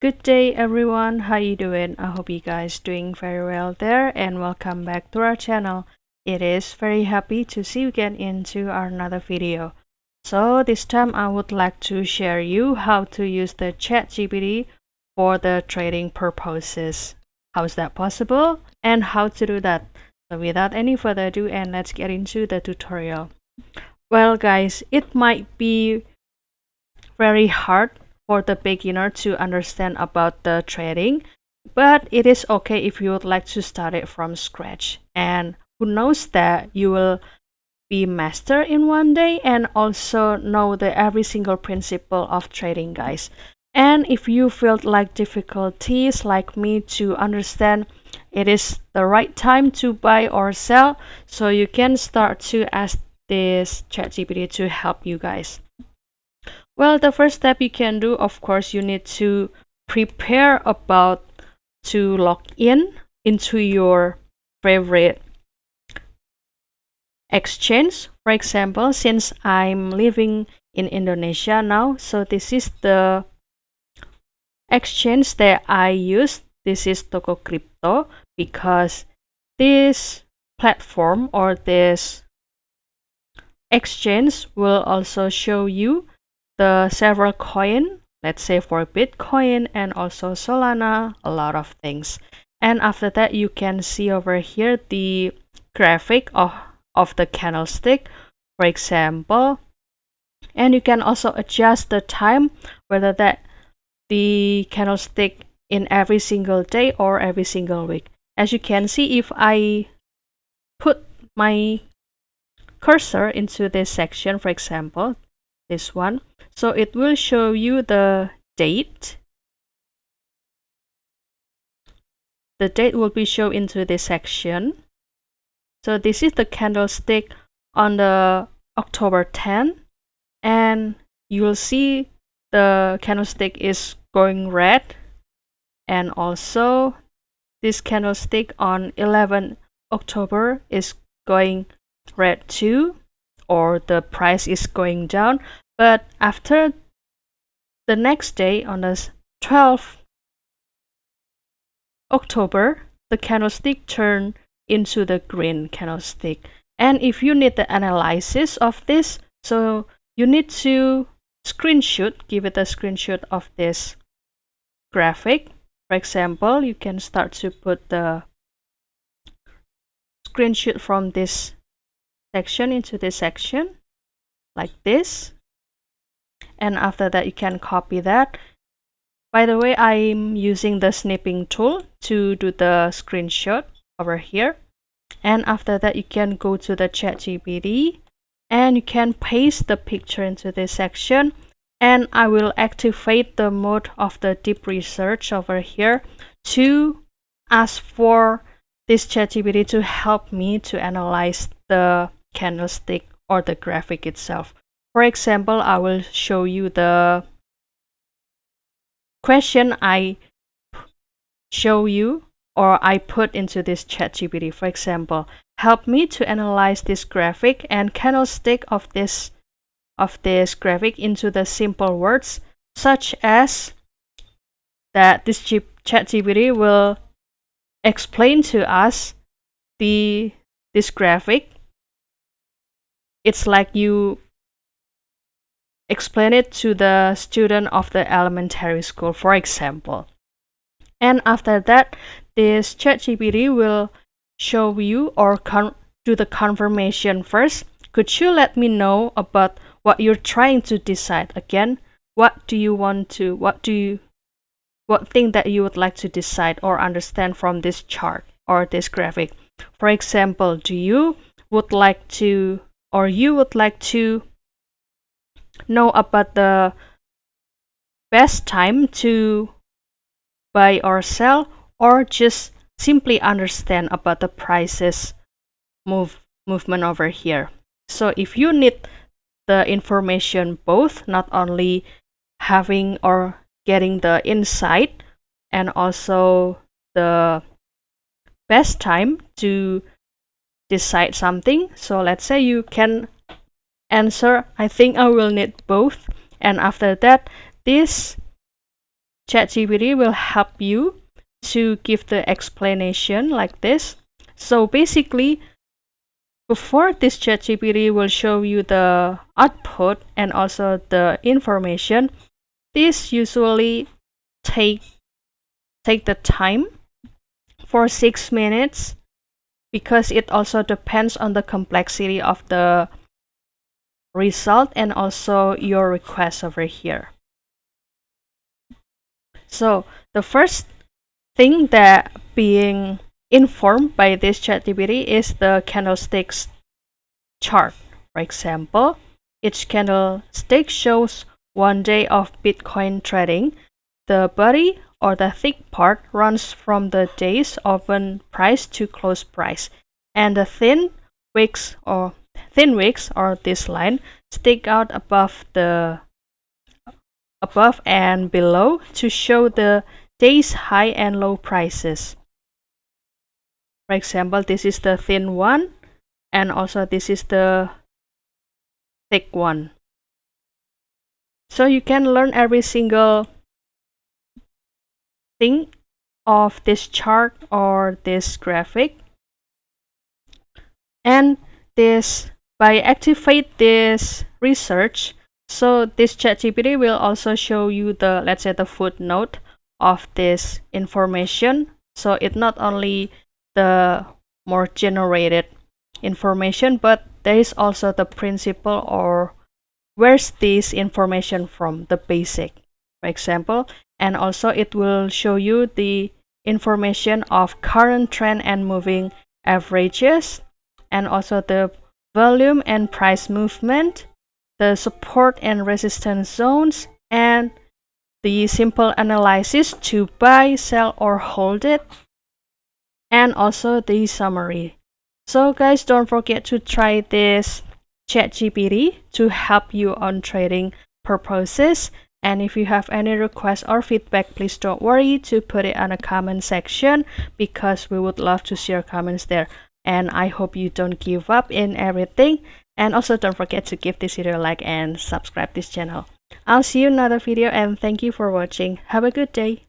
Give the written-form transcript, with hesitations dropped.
Good day everyone, how you doing? I hope you guys doing very well there and welcome back to our channel. It is very happy to see you again into our another video. So this time I would like to share you how to use the ChatGPT for the trading purposes. How is that possible and how to do that? So without any further ado, and let's get into the tutorial. Well guys, it might be very hard for the beginner to understand about the trading, but it is okay if you would like to start it from scratch. And who knows that you will be master in one day and also know the every single principle of trading, guys. And if you feel like difficulties like me to understand it is the right time to buy or sell, so you can start to ask this ChatGPT to help you guys. Well, the first step you can do, of course, you need to prepare about to log in into your favorite exchange. For example, since I'm living in Indonesia now, so this is the exchange that I use. This is Toko Crypto because this platform or this exchange will also show you the several coin, let's say for Bitcoin and also Solana, a lot of things. And after that, you can see over here the graphic of the candlestick, for example. And you can also adjust the time, whether that the candlestick in every single day or every single week. As you can see, if I put my cursor into this section, for example, this one, so it will show you the date. The date will be shown into this section. So this is the candlestick on the October 10, and you will see the candlestick is going red, and also this candlestick on 11 October is going red too, or the price is going down. But after the next day, on the 12th October, the candlestick turned into the green candlestick. And if you need the analysis of this, so you need to give it a screenshot of this graphic. For example, you can start to put the screenshot from this section into this section, like this. And after that, you can copy that. By the way, I'm using the snipping tool to do the screenshot over here. And after that, you can go to the ChatGPT and you can paste the picture into this section. And I will activate the mode of the deep research over here to ask for this ChatGPT to help me to analyze the candlestick or the graphic itself. For example, I will show you the question I show you or I put into this ChatGPT. For example, help me to analyze this graphic and candlestick of this graphic into the simple words, such as that this ChatGPT will explain to us this graphic. It's like you explain it to the student of the elementary school, for example. And after that, this ChatGPT will show you or do the confirmation first. Could you let me know about what you're trying to decide? Again, what thing that you would like to decide or understand from this chart or this graphic? For example, you would like to know about the best time to buy or sell, or just simply understand about the prices movement over here. So if you need the information both, not only having or getting the insight and also the best time to decide something, so let's say you can answer, I think I will need both. And after that, this ChatGPT will help you to give the explanation like this. So basically, before this ChatGPT will show you the output and also the information, this usually take the time for 6 minutes, because it also depends on the complexity of the result and also your request over here. So the first thing that being informed by this ChatGPT is the candlesticks chart. For example, each candlestick shows 1 day of Bitcoin trading. The body or the thick part runs from the day's open price to close price, and the thin wicks or this line stick out above and below to show the day's high and low prices. For example, this is the thin one, and also this is the thick one. So you can learn every single thing of this chart or this graphic, and this by activate this research, so this ChatGPT will also show you the, let's say, the footnote of this information. So it not only the more generated information, but there is also the principle or where's this information from, the basic, for example. And also it will show you the information of current trend and moving averages, and also the volume and price movement, the support and resistance zones, and the simple analysis to buy, sell, or hold it, and also the summary. So guys, don't forget to try this ChatGPT to help you on trading purposes. And if you have any requests or feedback, please don't worry to put it on a comment section, because we would love to see your comments there. And I hope you don't give up in everything. And also don't forget to give this video a like and subscribe this channel. I'll see you in another video, and thank you for watching. Have a good day.